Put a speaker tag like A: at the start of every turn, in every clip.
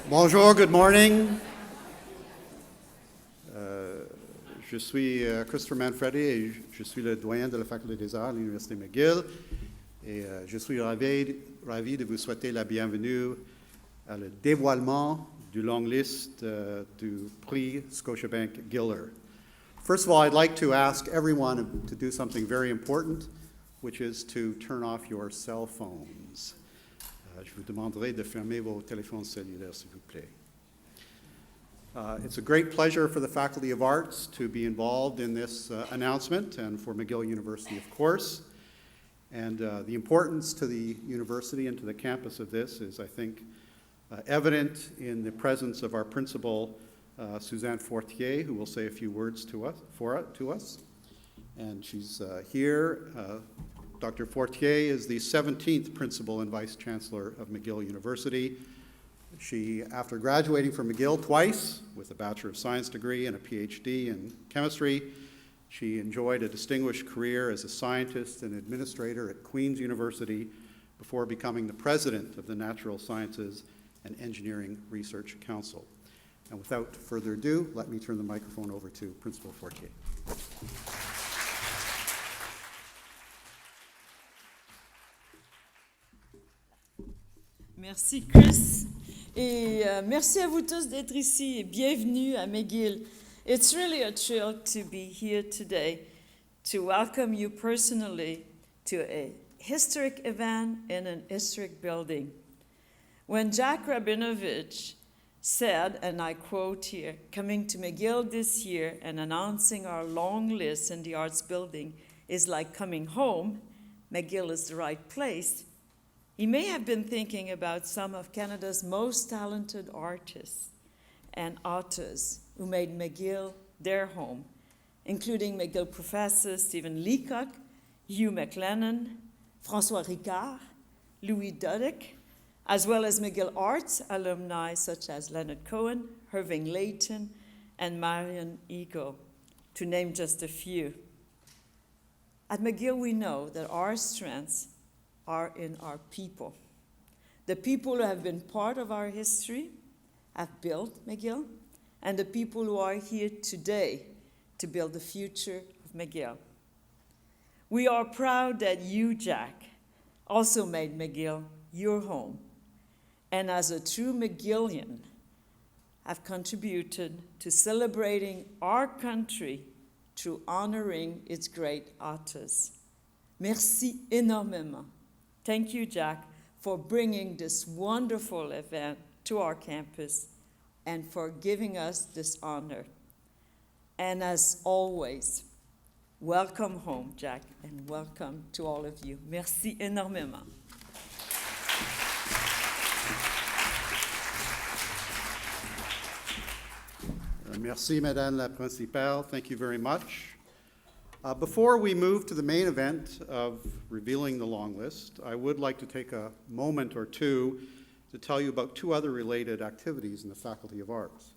A: Bonjour, good morning. Je suis Christopher Manfredi et je suis le doyen de la Faculté des Arts à l'Université McGill. Et je suis ravi de vous souhaiter la bienvenue à le dévoilement du longlist du prix Scotiabank Giller. First of all, I'd like to ask everyone to do something very important, which is to turn off your cell phones. Je vous demanderai de fermer vos téléphones cellulaires, s'il vous plaît. It's a great pleasure for the Faculty of Arts to be involved in this announcement, and for McGill University, of course. And the importance to the university and to the campus of this is, I think, evident in the presence of our principal, Suzanne Fortier, who will say a few words to us. And she's here. Dr. Fortier is the 17th principal and vice chancellor of McGill University. She, after graduating from McGill twice with a Bachelor of Science degree and a PhD in chemistry, she enjoyed a distinguished career as a scientist and administrator at Queen's University before becoming the president of the Natural Sciences and Engineering Research Council. And without further ado, let me turn the microphone over to Principal Fortier.
B: Merci Chris, et merci à vous tous d'être ici et bienvenue à McGill. It's really a thrill to be here today to welcome you personally to a historic event in an historic building. When Jack Rabinovitch said, and I quote here, "Coming to McGill this year and announcing our long list in the arts building is like coming home, McGill is the right place," he may have been thinking about some of Canada's most talented artists and authors who made McGill their home, including McGill professors Stephen Leacock, Hugh McLennan, François Ricard, Louis Dudek, as well as McGill Arts alumni such as Leonard Cohen, Irving Layton, and Marion Ego, to name just a few. At McGill, we know that our strengths are in our people. The people who have been part of our history, have built McGill, and the people who are here today to build the future of McGill. We are proud that you, Jack, also made McGill your home, and as a true McGillian, have contributed to celebrating our country through honoring its great authors. Merci énormément. Thank you, Jack, for bringing this wonderful event to our campus and for giving us this honor. And as always, welcome home, Jack, and welcome to all of you. Merci énormément.
A: Merci, Madame la Principale. Thank you very much. Before we move to the main event of revealing the long list, I would like to take a moment or two to tell you about two other related activities in the Faculty of Arts.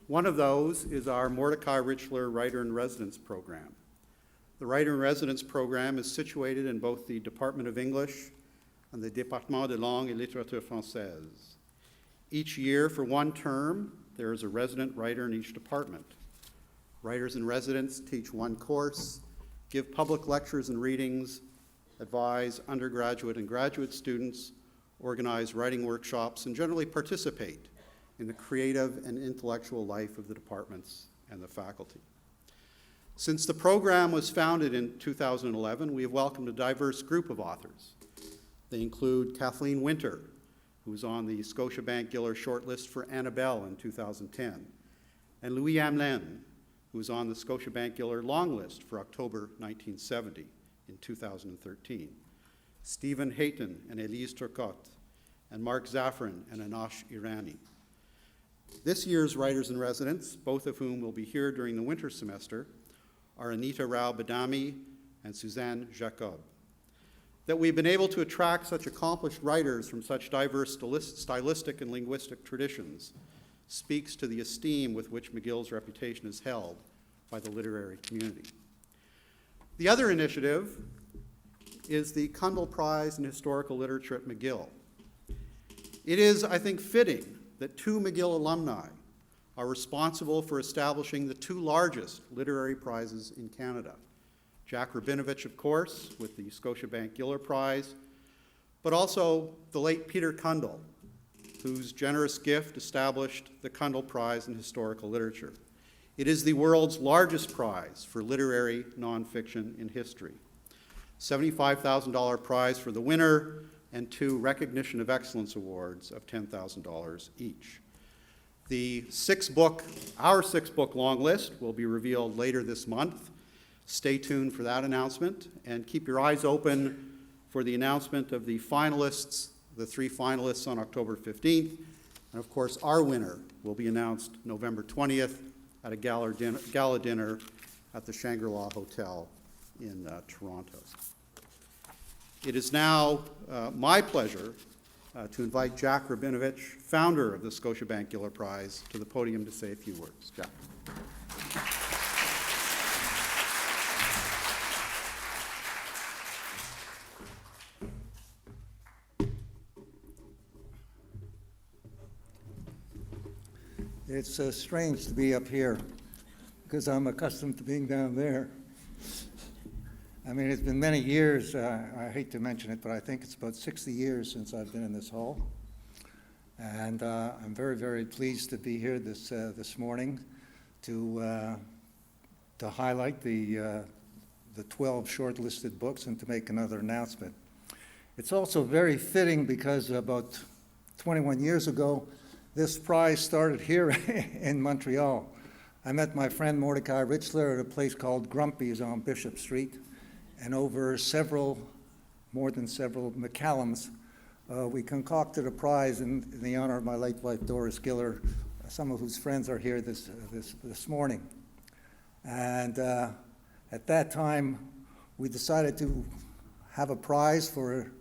A: One of those is our Mordecai Richler Writer-in-Residence program. The Writer-in-Residence program is situated in both the Department of English and the Département de Langue et Littérature Française. Each year, for one term, there is a resident writer in each department. Writers in residence teach one course, give public lectures and readings, advise undergraduate and graduate students, organize writing workshops, and generally participate in the creative and intellectual life of the departments and the faculty. Since the program was founded in 2011, we have welcomed a diverse group of authors. They include Kathleen Winter, who was on the Scotiabank Giller shortlist for Annabelle in 2010, and Louis Hamelin, who was on the Scotiabank Giller long list for October 1970 in 2013, Stephen Hayton and Elise Turcotte, and Mark Zafran and Anash Irani. This year's writers-in-residence, both of whom will be here during the winter semester, are Anita Rao-Badami and Suzanne Jacob. That we've been able to attract such accomplished writers from such diverse stylistic and linguistic traditions speaks to the esteem with which McGill's reputation is held by the literary community. The other initiative is the Cundill Prize in Historical Literature at McGill. It is, I think, fitting that 2 McGill alumni are responsible for establishing the 2 largest literary prizes in Canada. Jack Rabinovitch, of course, with the Scotiabank Giller Prize, but also the late Peter Cundall, whose generous gift established the Cundall Prize in Historical Literature. It is the world's largest prize for literary nonfiction in history. $75,000 prize for the winner, and 2 Recognition of Excellence Awards of $10,000 each. Our six-book long list will be revealed later this month. Stay tuned for that announcement, and keep your eyes open for the announcement of the finalists, the 3 finalists on October 15th. And of course, our winner will be announced November 20th at a gala dinner at the Shangri-La Hotel in Toronto. It is now my pleasure to invite Jack Rabinovitch, founder of the Scotiabank Giller Prize, to the podium to say a few words. Jack.
C: It's strange to be up here because I'm accustomed to being down there. I mean, it's been many years, I hate to mention it, but I think it's about 60 years since I've been in this hall. And I'm very, very pleased to be here this morning to highlight the 12 shortlisted books and to make another announcement. It's also very fitting because about 21 years ago, this prize started here in Montreal. I met my friend Mordecai Richler at a place called Grumpy's on Bishop Street. And over more than several McCallums, we concocted a prize in the honor of my late wife, Doris Giller, some of whose friends are here this morning. And at that time, we decided to have a prize for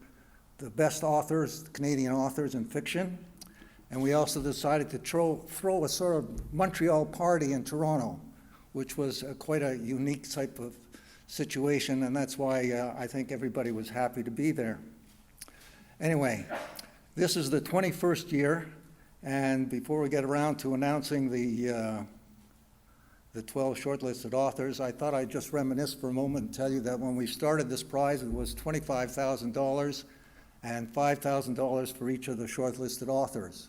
C: the best authors, Canadian authors in fiction. And we also decided to throw a sort of Montreal party in Toronto, which was quite a unique type of situation, and that's why I think everybody was happy to be there. Anyway, this is the 21st year, and before we get around to announcing the 12 shortlisted authors, I thought I'd just reminisce for a moment and tell you that when we started this prize, it was $25,000 and $5,000 for each of the shortlisted authors.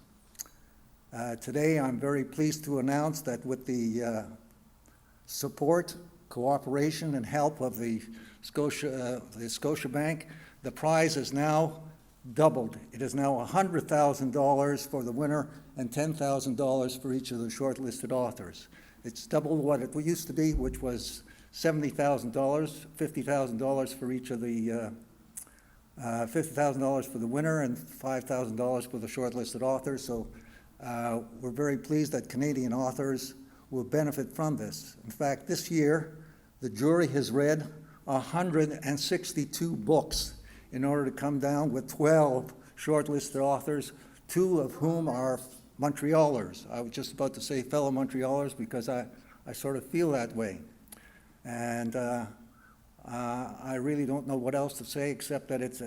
C: Today, I'm very pleased to announce that with the support, cooperation, and help of the Scotiabank, the prize is now doubled. It is now $100,000 for the winner and $10,000 for each of the shortlisted authors. It's double what it used to be, which was $70,000, $50,000 for each of the $50,000 for the winner and $5,000 for the shortlisted authors. So we're very pleased that Canadian authors will benefit from this. In fact, this year, the jury has read 162 books in order to come down with 12 shortlisted authors, 2 of whom are Montrealers. I was just about to say fellow Montrealers because I sort of feel that way. And I really don't know what else to say except that it's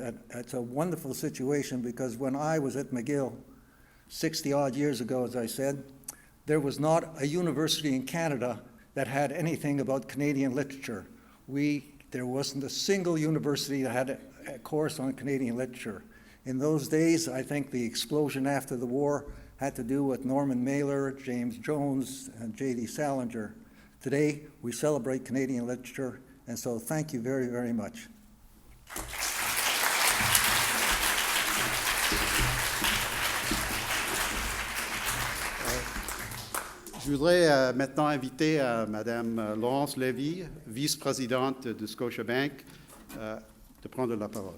C: a wonderful situation, because when I was at McGill 60-odd years ago, as I said, there was not a university in Canada that had anything about Canadian literature. There wasn't a single university that had a course on Canadian literature. In those days, I think the explosion after the war had to do with Norman Mailer, James Jones, and J.D. Salinger. Today, we celebrate Canadian literature, and so thank you very, very much.
A: Je voudrais maintenant inviter Madame Laurence Levy, vice-présidente de Scotiabank, de prendre la parole.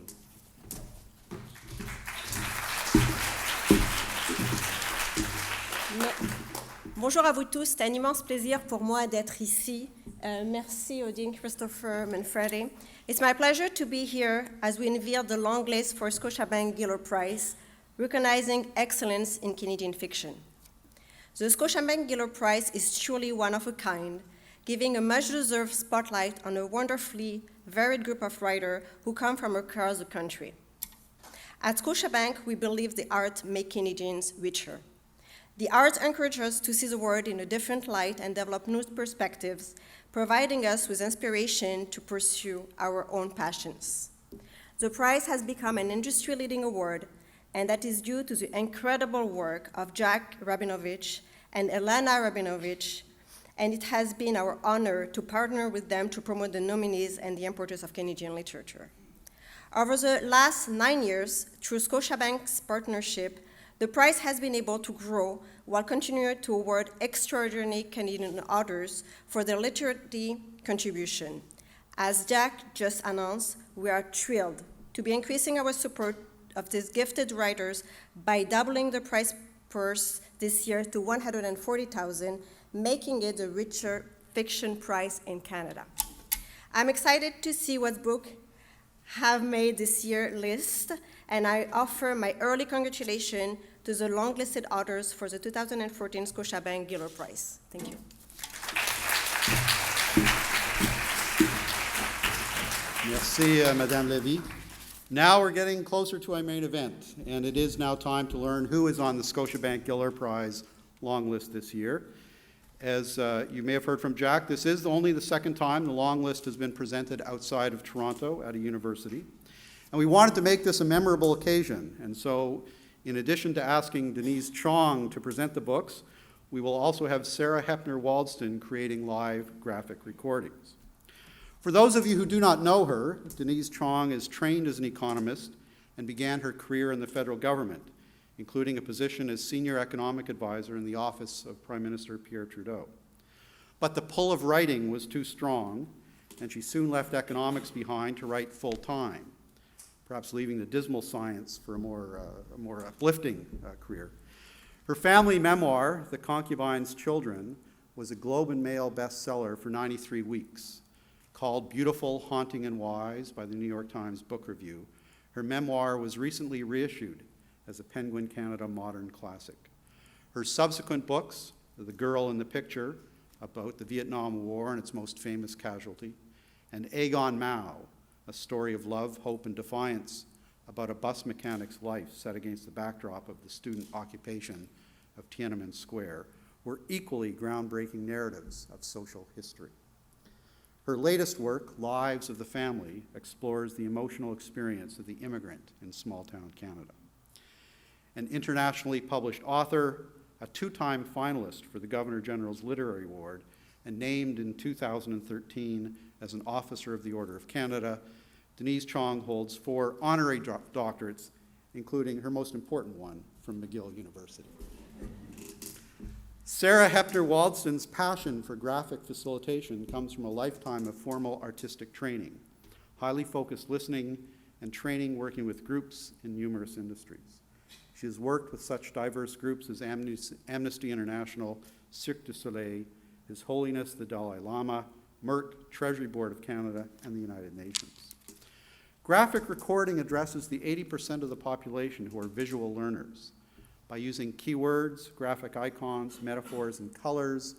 D: Bonjour à vous tous, c'est un immense plaisir pour moi d'être ici. Merci au Dean Christopher Manfredi. It's my pleasure to be here as we unveil the long list for Scotiabank Giller Prize, recognizing excellence in Canadian fiction. The Scotiabank Giller Prize is truly one of a kind, giving a much-deserved spotlight on a wonderfully varied group of writers who come from across the country. At Scotiabank, we believe the art makes Canadians richer. The arts encourage us to see the world in a different light and develop new perspectives, providing us with inspiration to pursue our own passions. The prize has become an industry-leading award, and that is due to the incredible work of Jack Rabinovitch and Elena Rabinovitch, and it has been our honor to partner with them to promote the nominees and the importance of Canadian literature. Over the last 9 years, through Scotiabank's partnership, the prize has been able to grow while continuing to award extraordinary Canadian authors for their literary contribution. As Jack just announced, we are thrilled to be increasing our support of these gifted writers by doubling the prize purse this year to $140,000, making it the richest fiction prize in Canada. I'm excited to see what books have made this year's list, and I offer my early congratulations to the longlisted authors for the 2014 Scotiabank Giller Prize. Thank you.
A: Merci, Madame Levy. Now we're getting closer to our main event, and it is now time to learn who is on the Scotiabank Giller Prize long list this year. As you may have heard from Jack, this is only the second time the long list has been presented outside of Toronto at a university. And we wanted to make this a memorable occasion, and so in addition to asking Denise Chong to present the books, we will also have Sara Heppner-Waldston creating live graphic recordings. For those of you who do not know her, Denise Chong is trained as an economist and began her career in the federal government, including a position as senior economic advisor in the office of Prime Minister Pierre Trudeau. But the pull of writing was too strong, and she soon left economics behind to write full-time, perhaps leaving the dismal science for a more uplifting career. Her family memoir, The Concubine's Children, was a Globe and Mail bestseller for 93 weeks. Called Beautiful, Haunting, and Wise by the New York Times Book Review, her memoir was recently reissued as a Penguin Canada modern classic. Her subsequent books, The Girl in the Picture, about the Vietnam War and its most famous casualty, and Agon Mao, a story of love, hope, and defiance about a bus mechanic's life set against the backdrop of the student occupation of Tiananmen Square, were equally groundbreaking narratives of social history. Her latest work, Lives of the Family, explores the emotional experience of the immigrant in small-town Canada. An internationally published author, a two-time finalist for the Governor General's Literary Award, and named in 2013 as an Officer of the Order of Canada, Denise Chong holds 4 honorary doctorates, including her most important one from McGill University. Sara Heppner-Waldston's passion for graphic facilitation comes from a lifetime of formal artistic training, highly focused listening, and training working with groups in numerous industries. She has worked with such diverse groups as Amnesty International, Cirque du Soleil, His Holiness the Dalai Lama, Merck, Treasury Board of Canada, and the United Nations. Graphic recording addresses the 80% of the population who are visual learners. By using keywords, graphic icons, metaphors, and colors,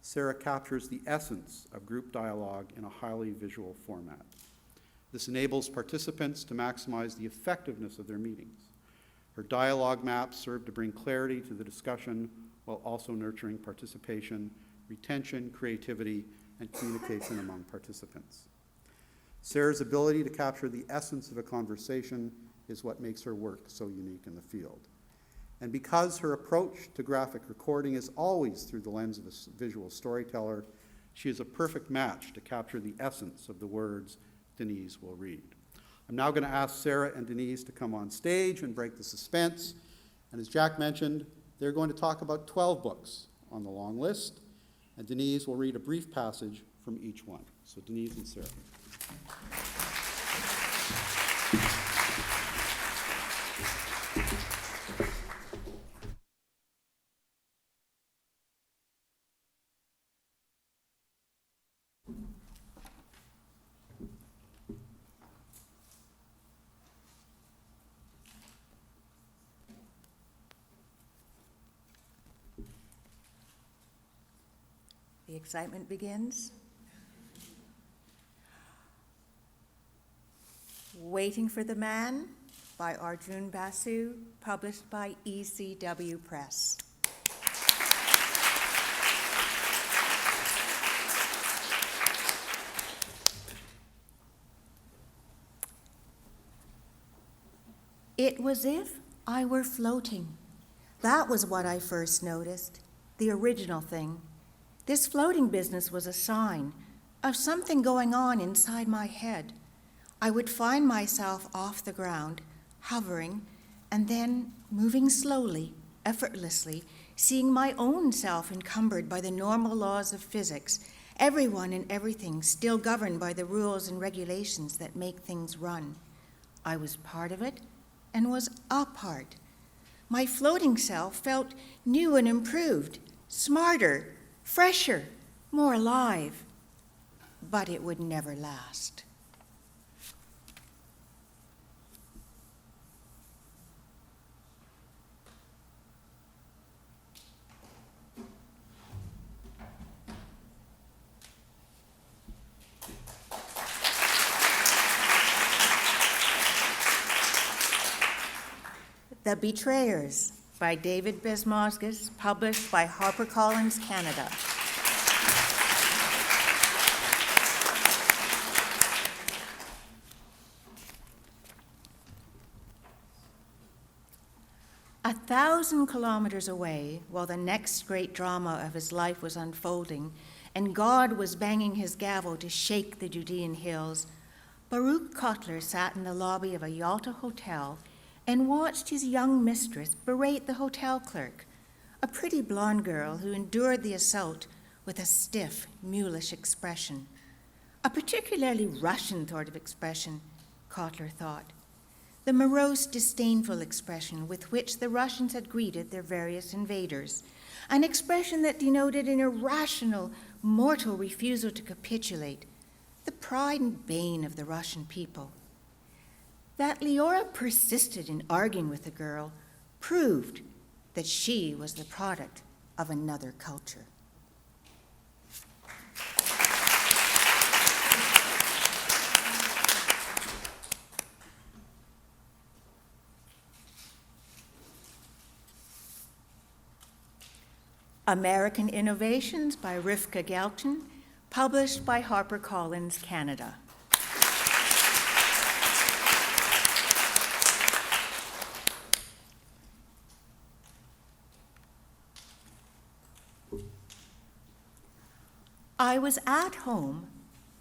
A: Sara captures the essence of group dialogue in a highly visual format. This enables participants to maximize the effectiveness of their meetings. Her dialogue maps serve to bring clarity to the discussion while also nurturing participation, retention, creativity, and communication among participants. Sara's ability to capture the essence of a conversation is what makes her work so unique in the field. And because her approach to graphic recording is always through the lens of a visual storyteller, she is a perfect match to capture the essence of the words Denise will read. I'm now going to ask Sara and Denise to come on stage and break the suspense. And as Jack mentioned, they're going to talk about 12 books on the long list, and Denise will read a brief passage from each one. So Denise and Sara.
E: The excitement begins. Waiting for the Man by Arjun Basu, published by ECW Press. It was as if I were floating. That was what I first noticed, the original thing. This floating business was a sign of something going on inside my head. I would find myself off the ground, hovering, and then moving slowly, effortlessly, seeing my own self encumbered by the normal laws of physics, everyone and everything still governed by the rules and regulations that make things run. I was part of it and was a part. My floating self felt new and improved, smarter, fresher, more alive. But it would never last. The Betrayers by David Besmosges, published by HarperCollins, Canada. A 1,000 kilometers away, while the next great drama of his life was unfolding, and God was banging his gavel to shake the Judean hills, Baruch Kotler sat in the lobby of a Yalta hotel and watched his young mistress berate the hotel clerk, a pretty blonde girl who endured the assault with a stiff, mulish expression. A particularly Russian sort of expression, Kotler thought. The morose, disdainful expression with which the Russians had greeted their various invaders, an expression that denoted an irrational, mortal refusal to capitulate, the pride and bane of the Russian people. That Leora persisted in arguing with the girl proved that she was the product of another culture. American Innovations by Rivka Gelton, published by HarperCollins, Canada. I was at home,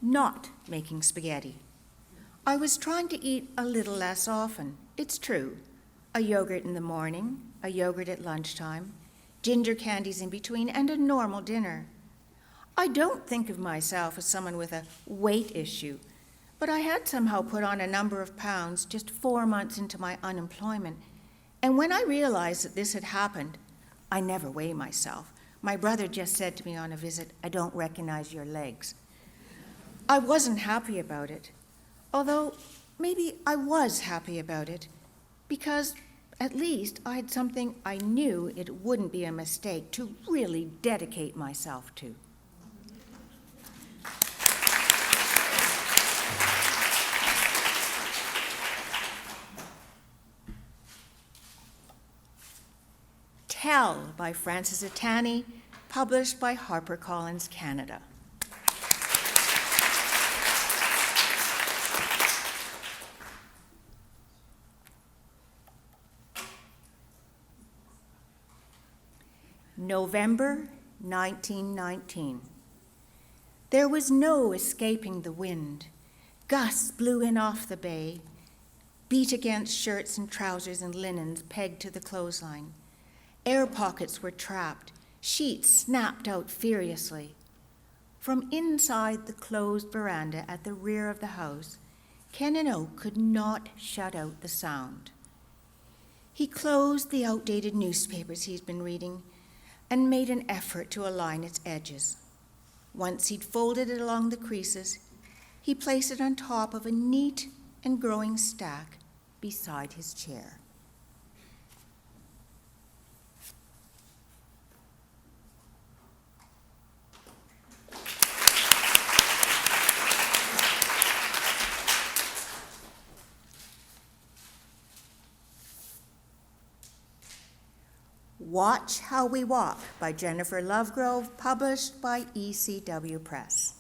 E: not making spaghetti. I was trying to eat a little less often, it's true. A yogurt in the morning, a yogurt at lunchtime, ginger candies in between, and a normal dinner. I don't think of myself as someone with a weight issue, but I had somehow put on a number of pounds just 4 months into my unemployment. And when I realized that this had happened, I never weigh myself. My brother just said to me on a visit, "I don't recognize your legs." I wasn't happy about it, although maybe I was happy about it, because at least I had something I knew it wouldn't be a mistake to really dedicate myself to. Tell by Frances Itani, published by HarperCollins, Canada. November 1919. There was no escaping the wind. Gusts blew in off the bay, beat against shirts and trousers and linens pegged to the clothesline. Air pockets were trapped, sheets snapped out furiously. From inside the closed veranda at the rear of the house, Ken and Oak could not shut out the sound. He closed the outdated newspapers he'd been reading and made an effort to align its edges. Once he'd folded it along the creases, he placed it on top of a neat and growing stack beside his chair. Watch How We Walk by Jennifer Lovegrove, published by ECW Press.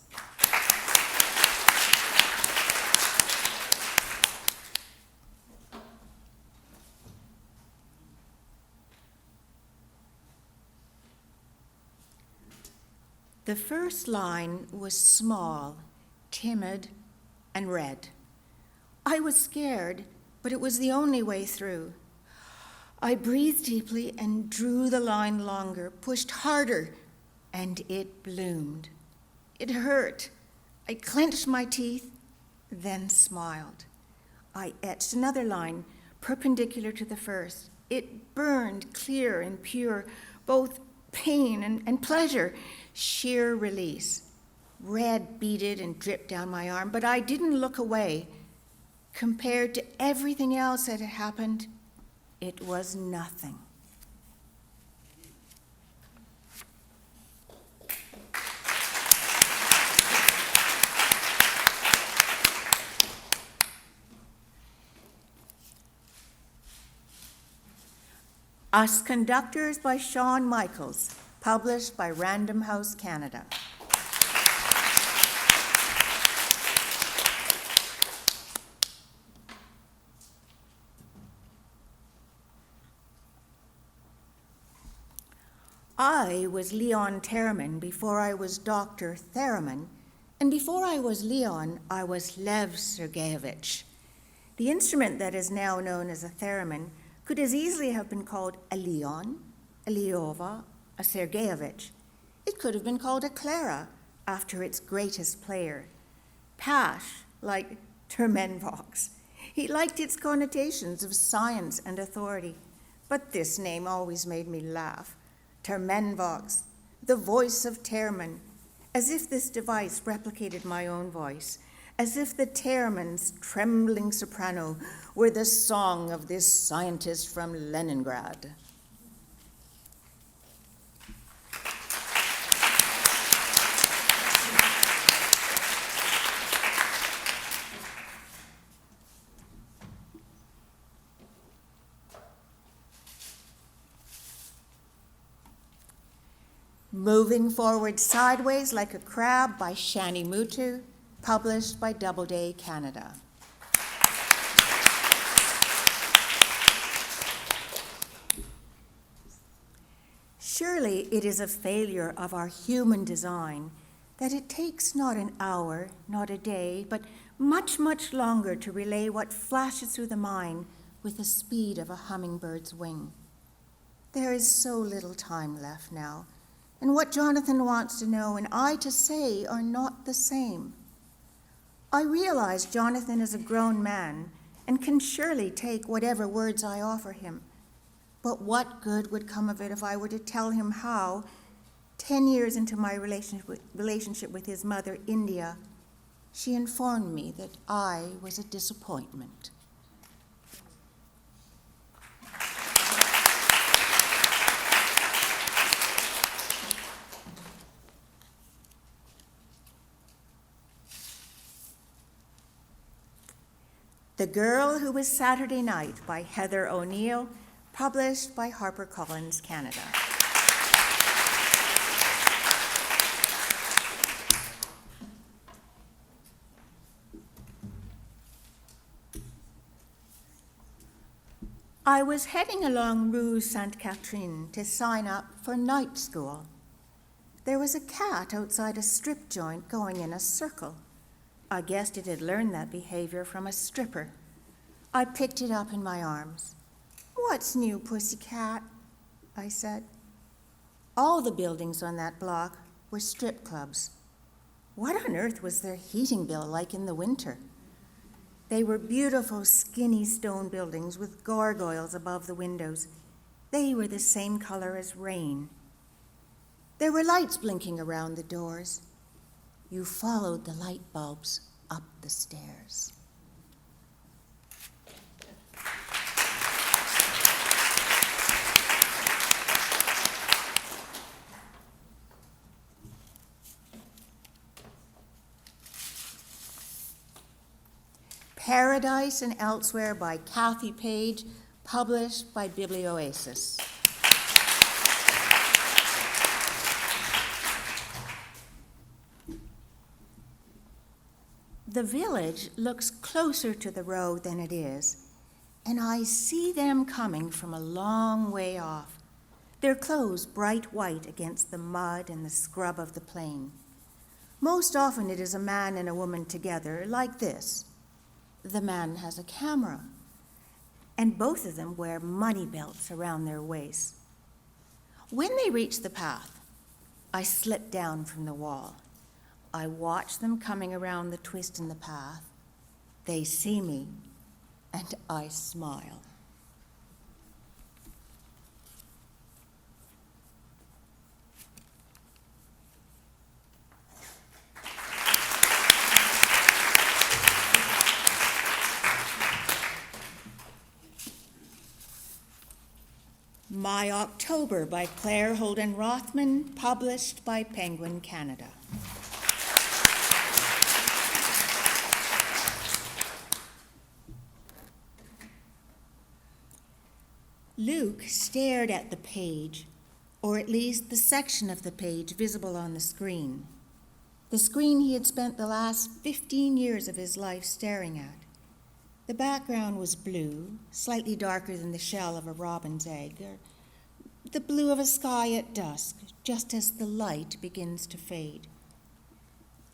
E: The first line was small, timid, and red. I was scared, but it was the only way through. I breathed deeply and drew the line longer, pushed harder, and it bloomed. It hurt. I clenched my teeth, then smiled. I etched another line, perpendicular to the first. It burned clear and pure, both pain and pleasure, sheer release. Red beaded and dripped down my arm, but I didn't look away. Compared to everything else that had happened, it was nothing. Us Conductors by Shawn Michaels, published by Random House Canada. I was Leon Theremin before I was Dr. Theremin, and before I was Leon, I was Lev Sergeyevich. The instrument that is now known as a theremin could as easily have been called a Leon, a Leova, a Sergeyevich. It could have been called a Clara, after its greatest player. Pash, like Termenvox. He liked its connotations of science and authority, but this name always made me laugh. Termenvox, the voice of Theremin, as if this device replicated my own voice, as if the Theremin's trembling soprano were the song of this scientist from Leningrad. Moving Forward Sideways Like a Crab by Shani Mutu, published by Doubleday Canada. Surely it is a failure of our human design that it takes not an hour, not a day, but much, much longer to relay what flashes through the mind with the speed of a hummingbird's wing. There is so little time left now, and what Jonathan wants to know and I to say are not the same. I realize Jonathan is a grown man and can surely take whatever words I offer him. But what good would come of it if I were to tell him how, 10 years into my relationship with his mother, India, she informed me that I was a disappointment. The Girl Who Was Saturday Night by Heather O'Neill, published by HarperCollins Canada. I was heading along Rue Sainte-Catherine to sign up for night school. There was a cat outside a strip joint going in a circle. I guessed it had learned that behavior from a stripper. I picked it up in my arms. "What's new, pussycat?" I said. All the buildings on that block were strip clubs. What on earth was their heating bill like in the winter? They were beautiful, skinny stone buildings with gargoyles above the windows. They were the same color as rain. There were lights blinking around the doors. You followed the light bulbs up the stairs. Paradise and Elsewhere by Kathy Page, published by Biblioasis. The village looks closer to the road than it is, and I see them coming from a long way off. their clothes bright white against the mud and the scrub of the plain. Most often it is a man and a woman together, like this. The man has a camera, and both of them wear money belts around their waists. When they reach the path, I slip down from the wall. I watch them coming around the twist in the path. They see me, and I smile. My October by Claire Holden Rothman, published by Penguin Canada. Luke stared at the page, or at least the section of the page visible on the screen he had spent the last 15 years of his life staring at. The background was blue, slightly darker than the shell of a robin's egg, or the blue of a sky at dusk, just as the light begins to fade.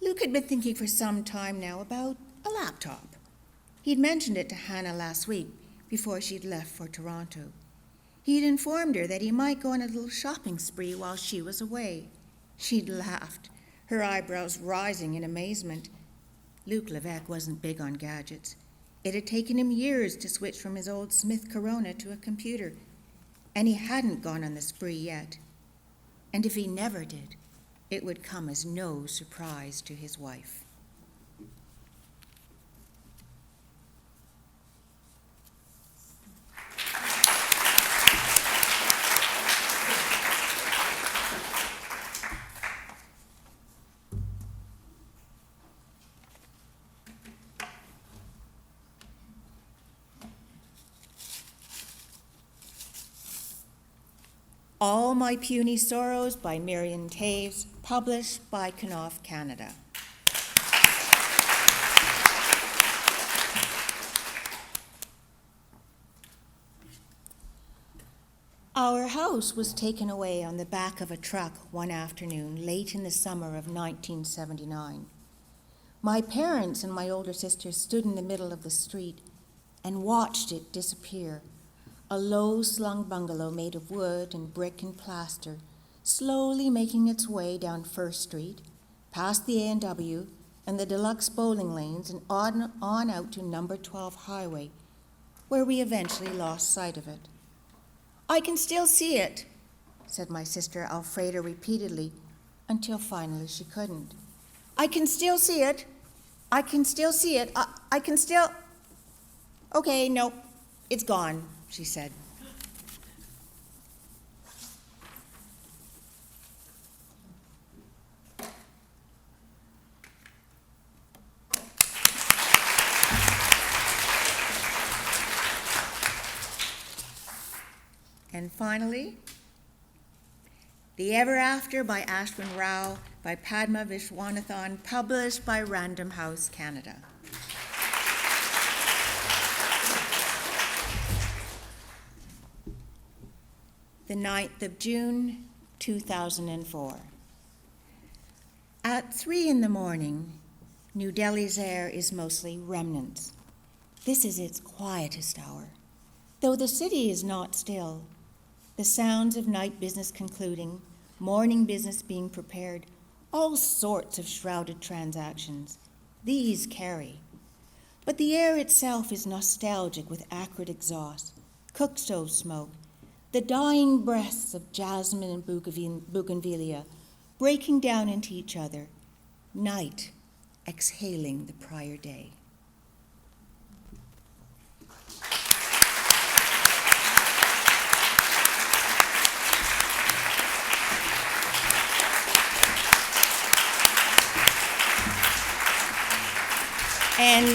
E: Luke had been thinking for some time now about a laptop. He'd mentioned it to Hannah last week before she'd left for Toronto. He'd informed her that he might go on a little shopping spree while she was away. She'd laughed, her eyebrows rising in amazement. Luc Levesque wasn't big on gadgets. It had taken him years to switch from his old Smith Corona to a computer, and he hadn't gone on the spree yet. And if he never did, it would come as no surprise to his wife. All My Puny Sorrows by Miriam Taves, published by Knopf Canada. Our house was taken away on the back of a truck one afternoon late in the summer of 1979. My parents and my older sister stood in the middle of the street and watched it disappear. A low-slung bungalow made of wood and brick and plaster, slowly making its way down First Street, past the A&W and the deluxe bowling lanes, and on out to number 12 Highway, where we eventually lost sight of it. "I can still see it," said my sister Alfreda repeatedly, until finally she couldn't. "I can still see it. I can still see it. I can still..." "Okay, no, it's gone," she said. And finally, The Everafter by Ashwin Rao by Padma Vishwanathan, published by Random House Canada. The 9th of June, 2004. At 3 a.m, New Delhi's air is mostly remnants. This is its quietest hour, though the city is not still. The sounds of night business concluding, morning business being prepared, all sorts of shrouded transactions. These carry. But the air itself is nostalgic with acrid exhaust, cook stove smoke, the dying breaths of jasmine and bougainvillea breaking down into each other, night exhaling the prior day. And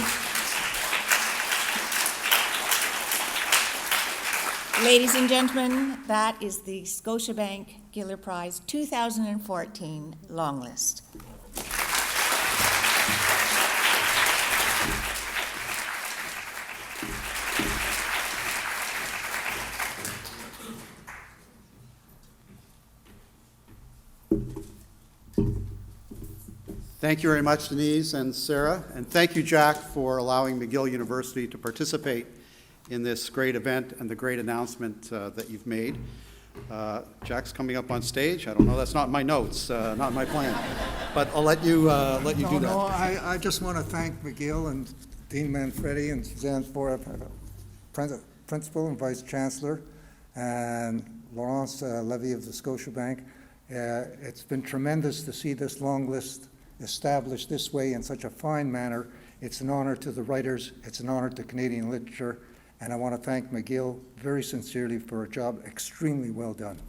E: ladies and gentlemen, that is the Scotiabank Giller Prize 2014 long list.
A: Thank you very much, Denise and Sarah, and thank you, Jack, for allowing McGill University to participate in this great event and the great announcement that you've made. Jack's coming up on stage. I don't know, that's not in my notes, not my plan, but I'll let you do that.
C: No, I just want to thank McGill and Dean Manfredi and Suzanne Ford, Principal and Vice Chancellor, and Laurence Levy of the Scotiabank. It's been tremendous to see this long list established this way in such a fine manner. It's an honor to the writers, it's an honor to Canadian literature, and I want to thank McGill very sincerely for a job extremely well done.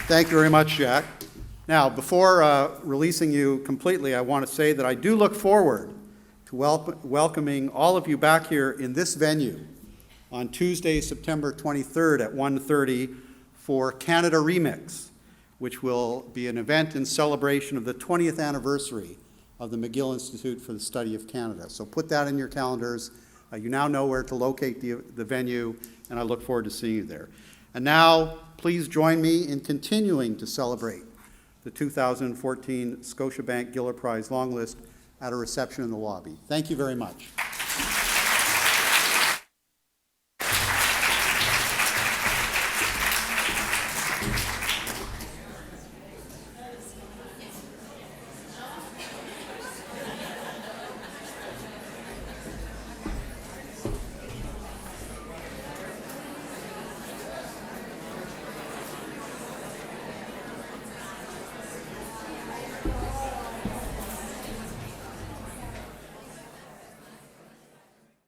A: Thank you very much, Jack. Now, before releasing you completely, I want to say that I do look forward to welcoming all of you back here in this venue on Tuesday, September 23rd at 1:30 for Canada Remix, which will be an event in celebration of the 20th anniversary of the McGill Institute for the Study of Canada. So put that in your calendars. You now know where to locate the venue, and I look forward to seeing you there. And now, please join me in continuing to celebrate the 2014 Scotiabank Giller Prize long list at a reception in the lobby. Thank you very much.